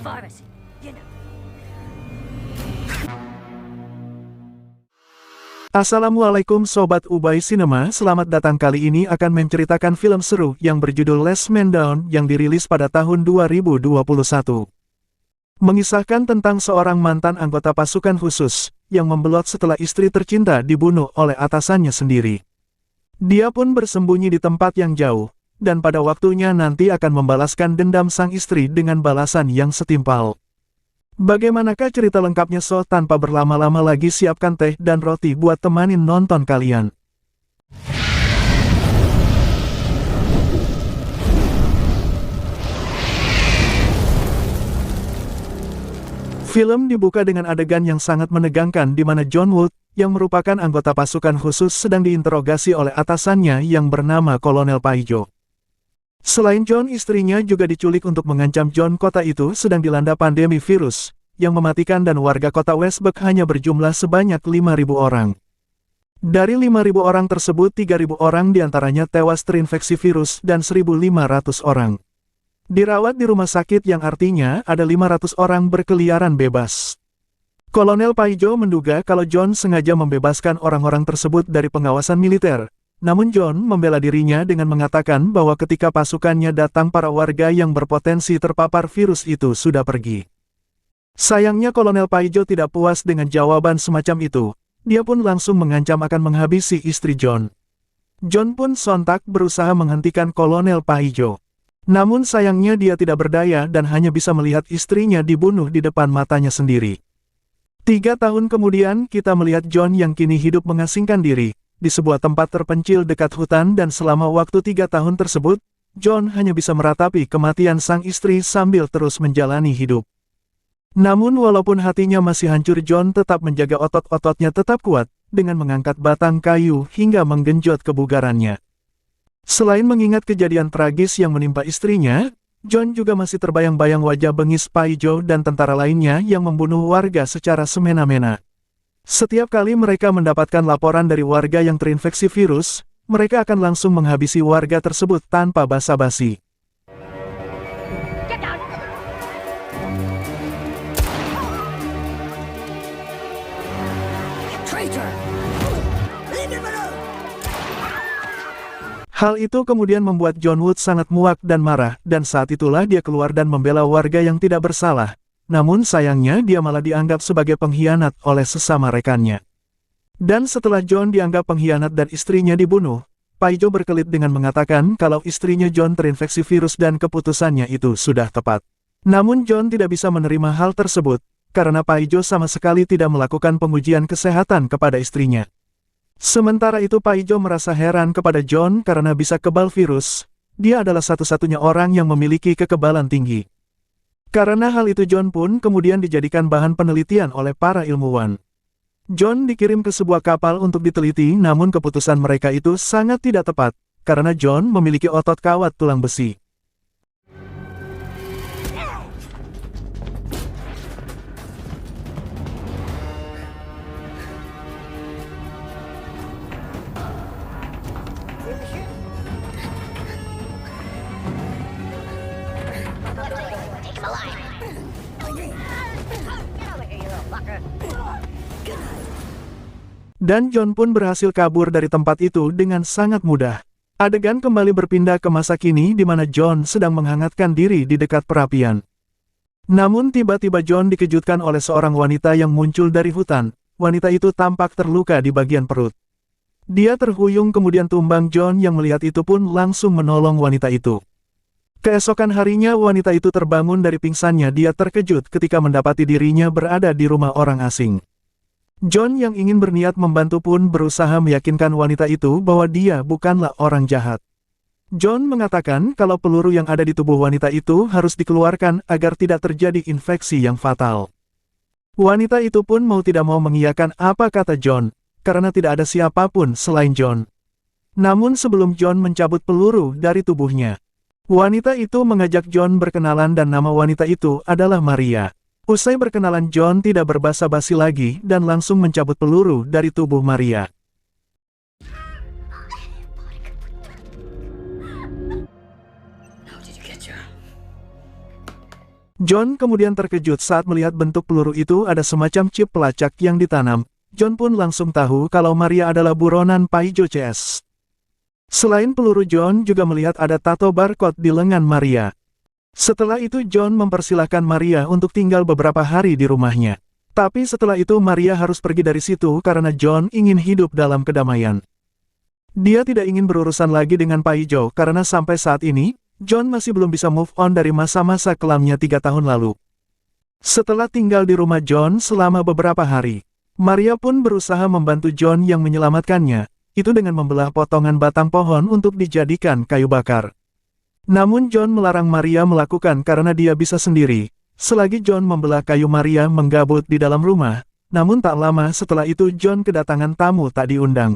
virus, you know. Assalamualaikum Sobat Ubay Cinema, selamat datang. Kali ini akan menceritakan film seru yang berjudul Last Man Down yang dirilis pada tahun 2021. Mengisahkan tentang seorang mantan anggota pasukan khusus yang membelot setelah istri tercinta dibunuh oleh atasannya sendiri. Dia pun bersembunyi di tempat yang jauh, dan pada waktunya nanti akan membalaskan dendam sang istri dengan balasan yang setimpal. Bagaimanakah cerita lengkapnya? So, tanpa berlama-lama lagi siapkan teh dan roti buat temanin nonton kalian. Film dibuka dengan adegan yang sangat menegangkan di mana John Wood, yang merupakan anggota pasukan khusus, sedang diinterogasi oleh atasannya yang bernama Kolonel Paijo. Selain John, istrinya juga diculik untuk mengancam John. Kota itu sedang dilanda pandemi virus yang mematikan dan warga kota Westburg hanya berjumlah sebanyak 5.000 orang. Dari 5.000 orang tersebut, 3.000 orang diantaranya tewas terinfeksi virus dan 1.500 orang dirawat di rumah sakit, yang artinya ada 500 orang berkeliaran bebas. Kolonel Paijo menduga kalau John sengaja membebaskan orang-orang tersebut dari pengawasan militer. Namun John membela dirinya dengan mengatakan bahwa ketika pasukannya datang, para warga yang berpotensi terpapar virus itu sudah pergi. Sayangnya Kolonel Paijo tidak puas dengan jawaban semacam itu. Dia pun langsung mengancam akan menghabisi istri John. John pun sontak berusaha menghentikan Kolonel Paijo. Namun sayangnya dia tidak berdaya dan hanya bisa melihat istrinya dibunuh di depan matanya sendiri. 3 tahun kemudian kita melihat John yang kini hidup mengasingkan diri di sebuah tempat terpencil dekat hutan, dan selama waktu 3 tahun tersebut, John hanya bisa meratapi kematian sang istri sambil terus menjalani hidup. Namun walaupun hatinya masih hancur, John tetap menjaga otot-ototnya tetap kuat, dengan mengangkat batang kayu hingga menggenjot kebugarannya. Selain mengingat kejadian tragis yang menimpa istrinya, John juga masih terbayang-bayang wajah bengis Paijo dan tentara lainnya yang membunuh warga secara semena-mena. Setiap kali mereka mendapatkan laporan dari warga yang terinfeksi virus, mereka akan langsung menghabisi warga tersebut tanpa basa-basi. Hal itu kemudian membuat John Wood sangat muak dan marah, dan saat itulah dia keluar dan membela warga yang tidak bersalah. Namun sayangnya dia malah dianggap sebagai pengkhianat oleh sesama rekannya. Dan setelah John dianggap pengkhianat dan istrinya dibunuh, Paijo berkelit dengan mengatakan kalau istrinya John terinfeksi virus dan keputusannya itu sudah tepat. Namun John tidak bisa menerima hal tersebut, karena Paijo sama sekali tidak melakukan pengujian kesehatan kepada istrinya. Sementara itu Paijo merasa heran kepada John karena bisa kebal virus. Dia adalah satu-satunya orang yang memiliki kekebalan tinggi. Karena hal itu John pun kemudian dijadikan bahan penelitian oleh para ilmuwan. John dikirim ke sebuah kapal untuk diteliti, namun keputusan mereka itu sangat tidak tepat, karena John memiliki otot kawat tulang besi. Dan John pun berhasil kabur dari tempat itu dengan sangat mudah. Adegan kembali berpindah ke masa kini di mana John sedang menghangatkan diri di dekat perapian. Namun tiba-tiba John dikejutkan oleh seorang wanita yang muncul dari hutan. Wanita itu tampak terluka di bagian perut. Dia terhuyung kemudian tumbang. John yang melihat itu pun langsung menolong wanita itu. Keesokan harinya wanita itu terbangun dari pingsannya. Dia terkejut ketika mendapati dirinya berada di rumah orang asing. John yang ingin berniat membantu pun berusaha meyakinkan wanita itu bahwa dia bukanlah orang jahat. John mengatakan kalau peluru yang ada di tubuh wanita itu harus dikeluarkan agar tidak terjadi infeksi yang fatal. Wanita itu pun mau tidak mau mengiyakan apa kata John, karena tidak ada siapapun selain John. Namun sebelum John mencabut peluru dari tubuhnya, wanita itu mengajak John berkenalan dan nama wanita itu adalah Maria. Usai berkenalan, John tidak berbasa-basi lagi dan langsung mencabut peluru dari tubuh Maria. John kemudian terkejut saat melihat bentuk peluru itu ada semacam chip pelacak yang ditanam. John pun langsung tahu kalau Maria adalah buronan Paijo CS. Selain peluru, John juga melihat ada tato barcode di lengan Maria. Setelah itu John mempersilahkan Maria untuk tinggal beberapa hari di rumahnya. Tapi setelah itu Maria harus pergi dari situ karena John ingin hidup dalam kedamaian. Dia tidak ingin berurusan lagi dengan Paijo karena sampai saat ini, John masih belum bisa move on dari masa-masa kelamnya 3 tahun lalu. Setelah tinggal di rumah John selama beberapa hari, Maria pun berusaha membantu John yang menyelamatkannya, itu dengan membelah potongan batang pohon untuk dijadikan kayu bakar. Namun John melarang Maria melakukan karena dia bisa sendiri. Selagi John membelah kayu, Maria menggabut di dalam rumah, namun tak lama setelah itu John kedatangan tamu tak diundang.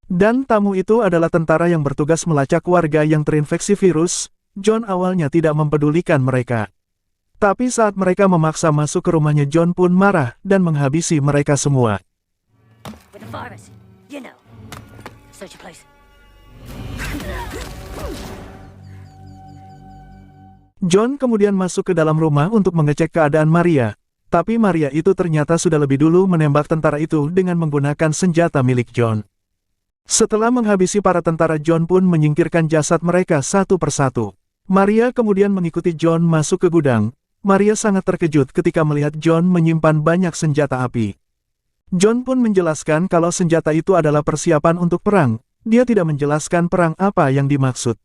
Dan tamu itu adalah tentara yang bertugas melacak warga yang terinfeksi virus. John awalnya tidak mempedulikan mereka. Tapi saat mereka memaksa masuk ke rumahnya, John pun marah dan menghabisi mereka semua. John kemudian masuk ke dalam rumah untuk mengecek keadaan Maria. Tapi Maria itu ternyata sudah lebih dulu menembak tentara itu dengan menggunakan senjata milik John. Setelah menghabisi para tentara, John pun menyingkirkan jasad mereka satu persatu. Maria kemudian mengikuti John masuk ke gudang. Maria sangat terkejut ketika melihat John menyimpan banyak senjata api. John pun menjelaskan kalau senjata itu adalah persiapan untuk perang. Dia tidak menjelaskan perang apa yang dimaksud.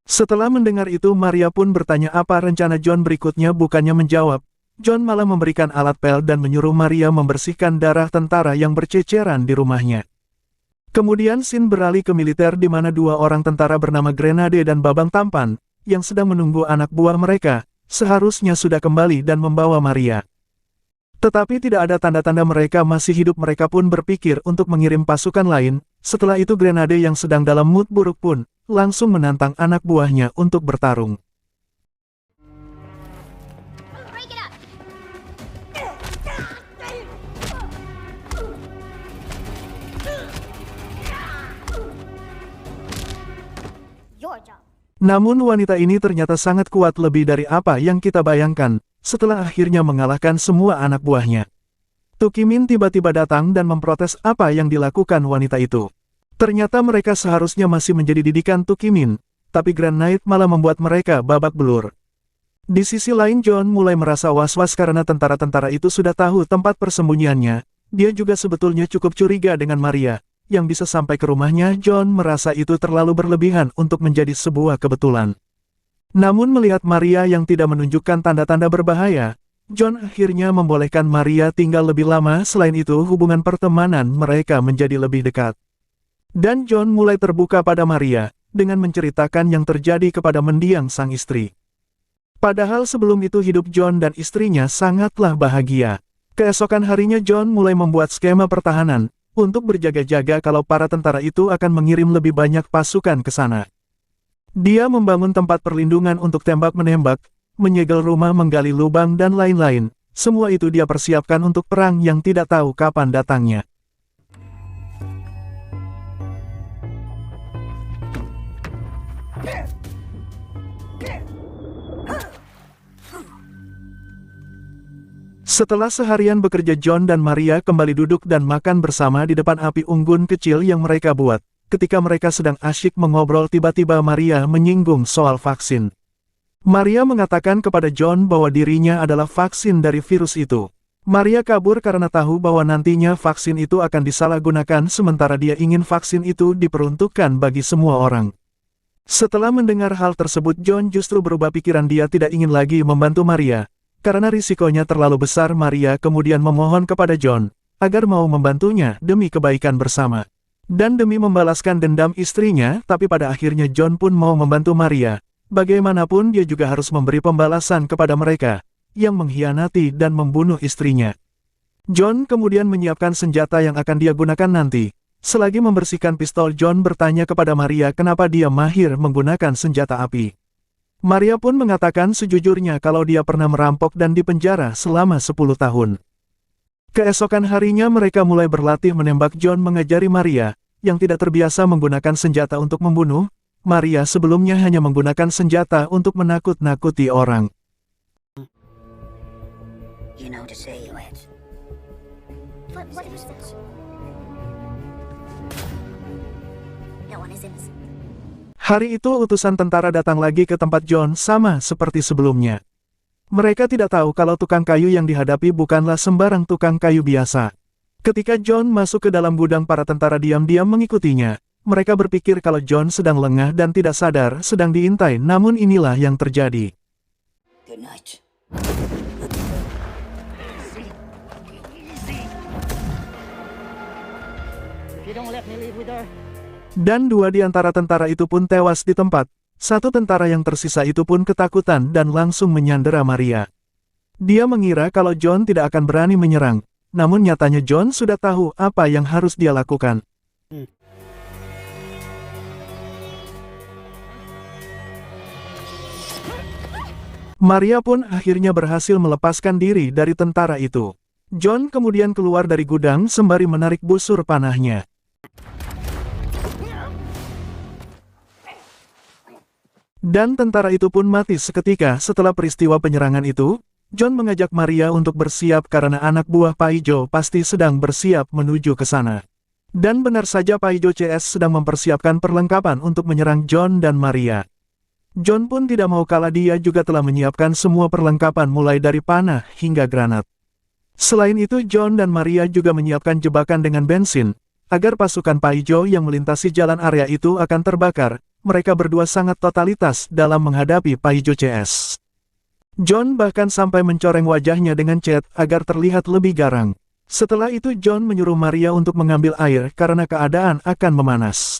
Setelah mendengar itu, Maria pun bertanya apa rencana John berikutnya. Bukannya menjawab, John malah memberikan alat pel dan menyuruh Maria membersihkan darah tentara yang berceceran di rumahnya. Kemudian scene beralih ke militer di mana 2 orang tentara bernama Grenade dan Babang Tampan, yang sedang menunggu anak buah mereka, seharusnya sudah kembali dan membawa Maria. Tetapi tidak ada tanda-tanda mereka masih hidup. Mereka pun berpikir untuk mengirim pasukan lain. Setelah itu Grenade yang sedang dalam mood buruk pun langsung menantang anak buahnya untuk bertarung. Namun wanita ini ternyata sangat kuat, lebih dari apa yang kita bayangkan. Setelah akhirnya mengalahkan semua anak buahnya, Tukimin tiba-tiba datang dan memprotes apa yang dilakukan wanita itu. Ternyata mereka seharusnya masih menjadi didikan Tukimin, tapi Grand Knight malah membuat mereka babak belur. Di sisi lain, John mulai merasa was-was karena tentara-tentara itu sudah tahu tempat persembunyiannya. Dia juga sebetulnya cukup curiga dengan Maria, yang bisa sampai ke rumahnya. John merasa itu terlalu berlebihan untuk menjadi sebuah kebetulan. Namun melihat Maria yang tidak menunjukkan tanda-tanda berbahaya, John akhirnya membolehkan Maria tinggal lebih lama. Selain itu, hubungan pertemanan mereka menjadi lebih dekat. Dan John mulai terbuka pada Maria, dengan menceritakan yang terjadi kepada mendiang sang istri. Padahal sebelum itu hidup John dan istrinya sangatlah bahagia. Keesokan harinya John mulai membuat skema pertahanan, untuk berjaga-jaga kalau para tentara itu akan mengirim lebih banyak pasukan ke sana. Dia membangun tempat perlindungan untuk tembak-menembak, menyegel rumah, menggali lubang, dan lain-lain. Semua itu dia persiapkan untuk perang yang tidak tahu kapan datangnya. Setelah seharian bekerja, John dan Maria kembali duduk dan makan bersama di depan api unggun kecil yang mereka buat. Ketika mereka sedang asyik mengobrol, tiba-tiba Maria menyinggung soal vaksin. Maria mengatakan kepada John bahwa dirinya adalah vaksin dari virus itu. Maria kabur karena tahu bahwa nantinya vaksin itu akan disalahgunakan, sementara dia ingin vaksin itu diperuntukkan bagi semua orang. Setelah mendengar hal tersebut, John justru berubah pikiran. Dia tidak ingin lagi membantu Maria, karena risikonya terlalu besar. Maria kemudian memohon kepada John agar mau membantunya demi kebaikan bersama. Dan demi membalaskan dendam istrinya, tapi pada akhirnya John pun mau membantu Maria. Bagaimanapun dia juga harus memberi pembalasan kepada mereka yang mengkhianati dan membunuh istrinya. John kemudian menyiapkan senjata yang akan dia gunakan nanti. Selagi membersihkan pistol, John bertanya kepada Maria kenapa dia mahir menggunakan senjata api. Maria pun mengatakan sejujurnya kalau dia pernah merampok dan dipenjara selama 10 tahun. Keesokan harinya mereka mulai berlatih menembak. John mengajari Maria, yang tidak terbiasa menggunakan senjata, untuk membunuh. Maria sebelumnya hanya menggunakan senjata untuk menakut-nakuti orang. even know what to say yet. What is this? No one is innocent. Hari itu utusan tentara datang lagi ke tempat John sama seperti sebelumnya. Mereka tidak tahu kalau tukang kayu yang dihadapi bukanlah sembarang tukang kayu biasa. Ketika John masuk ke dalam gudang, para tentara diam-diam mengikutinya. Mereka berpikir kalau John sedang lengah dan tidak sadar sedang diintai, namun inilah yang terjadi. Good night. Dan dua di antara tentara itu pun tewas di tempat. Satu tentara yang tersisa itu pun ketakutan dan langsung menyandera Maria. Dia mengira kalau John tidak akan berani menyerang, namun nyatanya John sudah tahu apa yang harus dia lakukan. Maria pun akhirnya berhasil melepaskan diri dari tentara itu. John kemudian keluar dari gudang sembari menarik busur panahnya. Dan tentara itu pun mati seketika setelah peristiwa penyerangan itu. John mengajak Maria untuk bersiap karena anak buah Paijo pasti sedang bersiap menuju ke sana. Dan benar saja, Paijo CS sedang mempersiapkan perlengkapan untuk menyerang John dan Maria. John pun tidak mau kalah, dia juga telah menyiapkan semua perlengkapan mulai dari panah hingga granat. Selain itu, John dan Maria juga menyiapkan jebakan dengan bensin, agar pasukan Paijo yang melintasi jalan area itu akan terbakar. Mereka berdua sangat totalitas dalam menghadapi Paijo CS. John bahkan sampai mencoreng wajahnya dengan cat agar terlihat lebih garang. Setelah itu John menyuruh Maria untuk mengambil air karena keadaan akan memanas.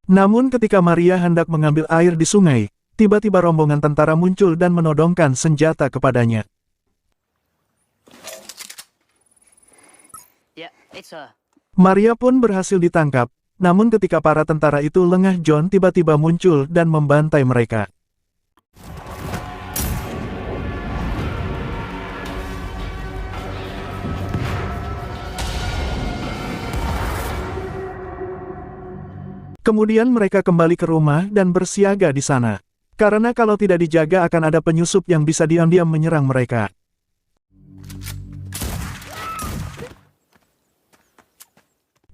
Namun ketika Maria hendak mengambil air di sungai, tiba-tiba rombongan tentara muncul dan menodongkan senjata kepadanya. Maria pun berhasil ditangkap. Namun ketika para tentara itu lengah, John tiba-tiba muncul dan membantai mereka. Kemudian mereka kembali ke rumah dan bersiaga di sana. Karena kalau tidak dijaga akan ada penyusup yang bisa diam-diam menyerang mereka.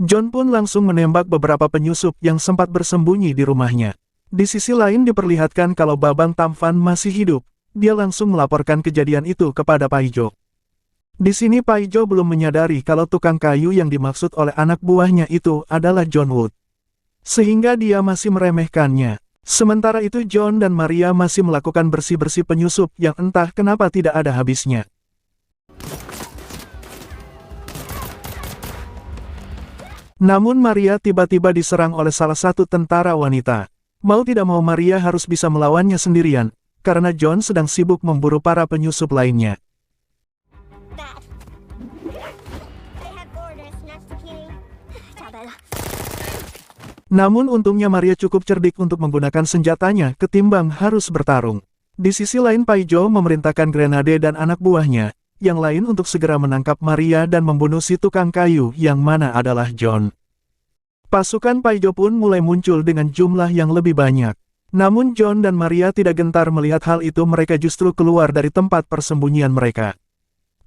John pun langsung menembak beberapa penyusup yang sempat bersembunyi di rumahnya. Di sisi lain diperlihatkan kalau Babang Tamfan masih hidup. Dia langsung melaporkan kejadian itu kepada Paijo. Di sini Paijo belum menyadari kalau tukang kayu yang dimaksud oleh anak buahnya itu adalah John Wood. Sehingga dia masih meremehkannya. Sementara itu John dan Maria masih melakukan bersih-bersih penyusup yang entah kenapa tidak ada habisnya. Namun Maria tiba-tiba diserang oleh salah satu tentara wanita. Mau tidak mau Maria harus bisa melawannya sendirian, karena John sedang sibuk memburu para penyusup lainnya. Namun untungnya Maria cukup cerdik untuk menggunakan senjatanya ketimbang harus bertarung. Di sisi lain Paijo memerintahkan Grenade dan anak buahnya yang lain untuk segera menangkap Maria dan membunuh si tukang kayu yang mana adalah John. Pasukan Paijo pun mulai muncul dengan jumlah yang lebih banyak. Namun John dan Maria tidak gentar melihat hal itu, mereka justru keluar dari tempat persembunyian mereka.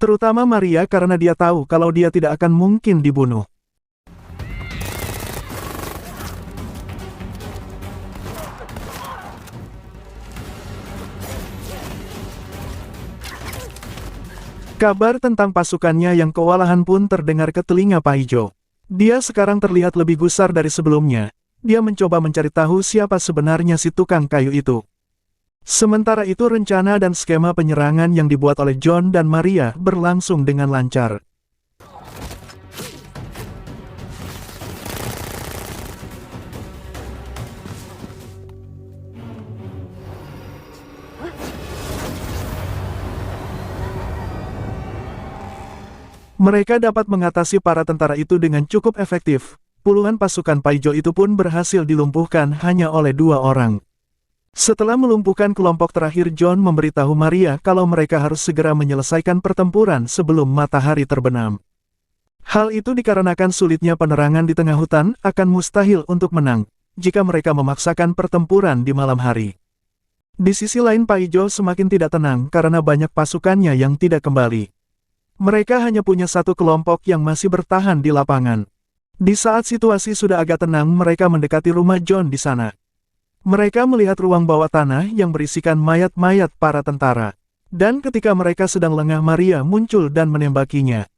Terutama Maria karena dia tahu kalau dia tidak akan mungkin dibunuh. Kabar tentang pasukannya yang kewalahan pun terdengar ke telinga Paijo. Dia sekarang terlihat lebih gusar dari sebelumnya. Dia mencoba mencari tahu siapa sebenarnya si tukang kayu itu. Sementara itu rencana dan skema penyerangan yang dibuat oleh John dan Maria berlangsung dengan lancar. Mereka dapat mengatasi para tentara itu dengan cukup efektif. Puluhan pasukan Paijo itu pun berhasil dilumpuhkan hanya oleh 2 orang. Setelah melumpuhkan kelompok terakhir, John memberitahu Maria kalau mereka harus segera menyelesaikan pertempuran sebelum matahari terbenam. Hal itu dikarenakan sulitnya penerangan di tengah hutan akan mustahil untuk menang jika mereka memaksakan pertempuran di malam hari. Di sisi lain Paijo semakin tidak tenang karena banyak pasukannya yang tidak kembali. Mereka hanya punya satu kelompok yang masih bertahan di lapangan. Di saat situasi sudah agak tenang, mereka mendekati rumah John di sana. Mereka melihat ruang bawah tanah yang berisikan mayat-mayat para tentara. Dan ketika mereka sedang lengah, Maria muncul dan menembakinya.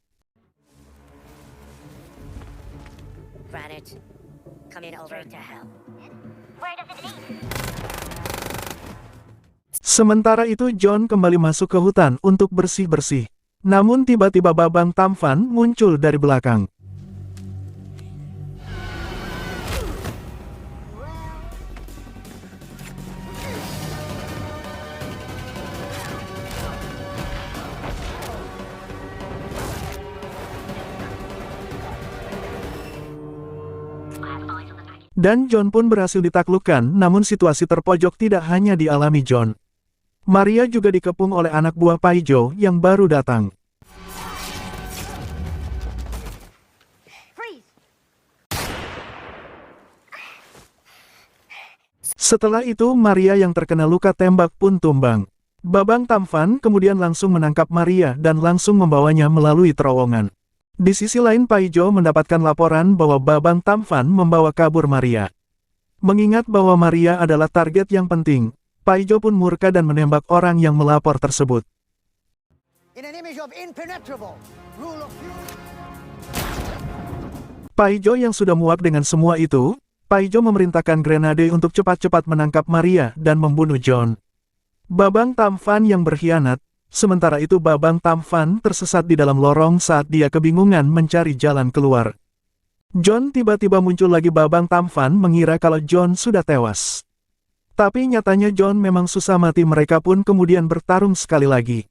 Raditz, come in over to hell. Where does it lead? Sementara itu John kembali masuk ke hutan untuk bersih-bersih. Namun tiba-tiba Babang Tampan muncul dari belakang. Dan John pun berhasil ditaklukkan, namun situasi terpojok tidak hanya dialami John. Maria juga dikepung oleh anak buah Paijo yang baru datang. Freeze! Setelah itu Maria yang terkena luka tembak pun tumbang. Babang Tampan kemudian langsung menangkap Maria dan langsung membawanya melalui terowongan. Di sisi lain Paijo mendapatkan laporan bahwa Babang Tampan membawa kabur Maria. Mengingat bahwa Maria adalah target yang penting, Paijo pun murka dan menembak orang yang melapor tersebut. Paijo yang sudah muak dengan semua itu, Paijo memerintahkan Grenade untuk cepat-cepat menangkap Maria dan membunuh John. Babang Tampan yang berkhianat, sementara itu Babang Tampan tersesat di dalam lorong saat dia kebingungan mencari jalan keluar. John tiba-tiba muncul lagi. Babang Tampan mengira kalau John sudah tewas. Tapi nyatanya John memang susah mati. Mereka pun kemudian bertarung sekali lagi.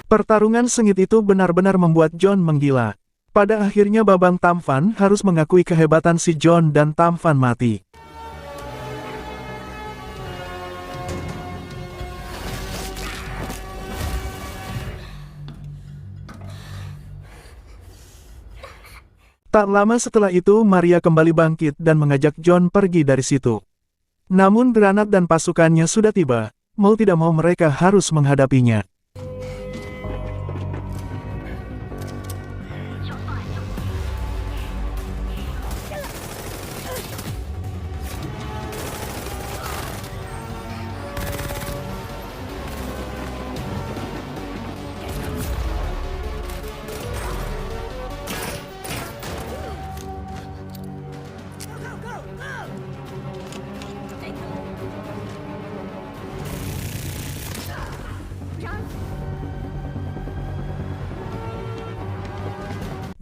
Pertarungan sengit itu benar-benar membuat John menggila. Pada akhirnya Babang Tampan harus mengakui kehebatan si John dan Tampan mati. Tak lama setelah itu Maria kembali bangkit dan mengajak John pergi dari situ. Namun Granat dan pasukannya sudah tiba, mau tidak mau mereka harus menghadapinya.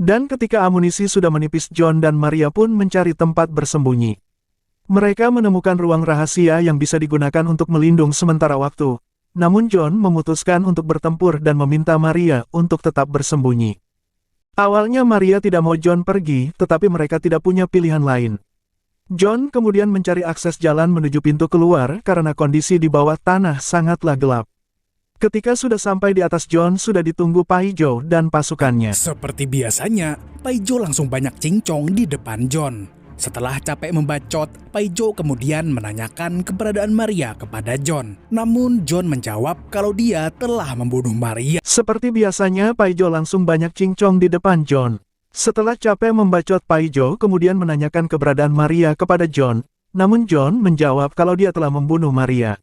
Dan ketika amunisi sudah menipis, John dan Maria pun mencari tempat bersembunyi. Mereka menemukan ruang rahasia yang bisa digunakan untuk melindung sementara waktu. Namun John memutuskan untuk bertempur dan meminta Maria untuk tetap bersembunyi. Awalnya Maria tidak mau John pergi, tetapi mereka tidak punya pilihan lain. John kemudian mencari akses jalan menuju pintu keluar karena kondisi di bawah tanah sangatlah gelap. Ketika sudah sampai di atas, John sudah ditunggu Paijo dan pasukannya. Seperti biasanya, Paijo langsung banyak cincong di depan John. Setelah capek membacot, Paijo kemudian menanyakan keberadaan Maria kepada John. Namun John menjawab kalau dia telah membunuh Maria. Seperti biasanya, Paijo langsung banyak cincong di depan John. Setelah capek membacot, Paijo kemudian menanyakan keberadaan Maria kepada John. Namun John menjawab kalau dia telah membunuh Maria.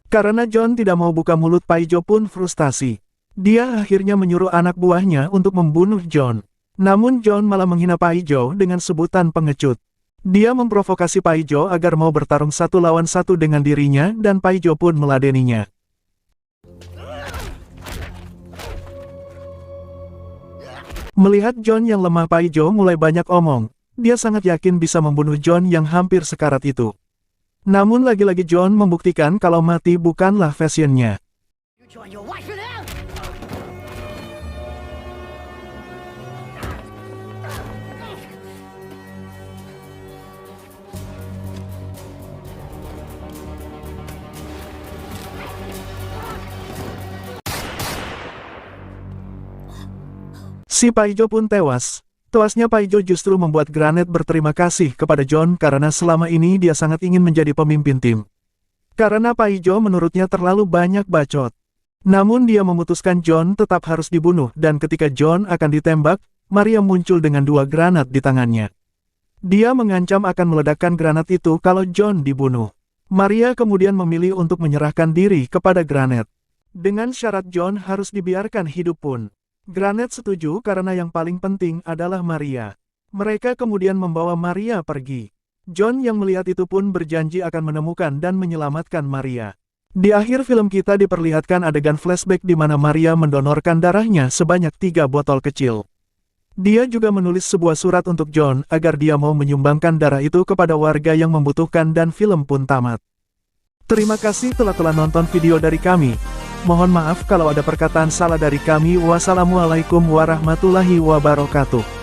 Karena John tidak mau buka mulut, Paijo pun frustasi. Dia akhirnya menyuruh anak buahnya untuk membunuh John. Namun John malah menghina Paijo dengan sebutan pengecut. Dia memprovokasi Paijo agar mau bertarung 1 lawan 1 dengan dirinya dan Paijo pun meladeninya. Melihat John yang lemah, Paijo mulai banyak omong. Dia sangat yakin bisa membunuh John yang hampir sekarat itu. Namun lagi-lagi John membuktikan kalau mati bukanlah fashionnya. Si Paijo pun tewas. Tewasnya Paijo justru membuat Granet berterima kasih kepada John karena selama ini dia sangat ingin menjadi pemimpin tim. Karena Paijo menurutnya terlalu banyak bacot. Namun dia memutuskan John tetap harus dibunuh dan ketika John akan ditembak, Maria muncul dengan 2 granat di tangannya. Dia mengancam akan meledakkan granat itu kalau John dibunuh. Maria kemudian memilih untuk menyerahkan diri kepada Granet. Dengan syarat John harus dibiarkan hidup pun. Granet setuju karena yang paling penting adalah Maria. Mereka kemudian membawa Maria pergi. John yang melihat itu pun berjanji akan menemukan dan menyelamatkan Maria. Di akhir film kita diperlihatkan adegan flashback di mana Maria mendonorkan darahnya sebanyak 3 botol kecil. Dia juga menulis sebuah surat untuk John agar dia mau menyumbangkan darah itu kepada warga yang membutuhkan dan film pun tamat. Terima kasih telah nonton video dari kami. Mohon maaf kalau ada perkataan salah dari kami. Wassalamualaikum warahmatullahi wabarakatuh.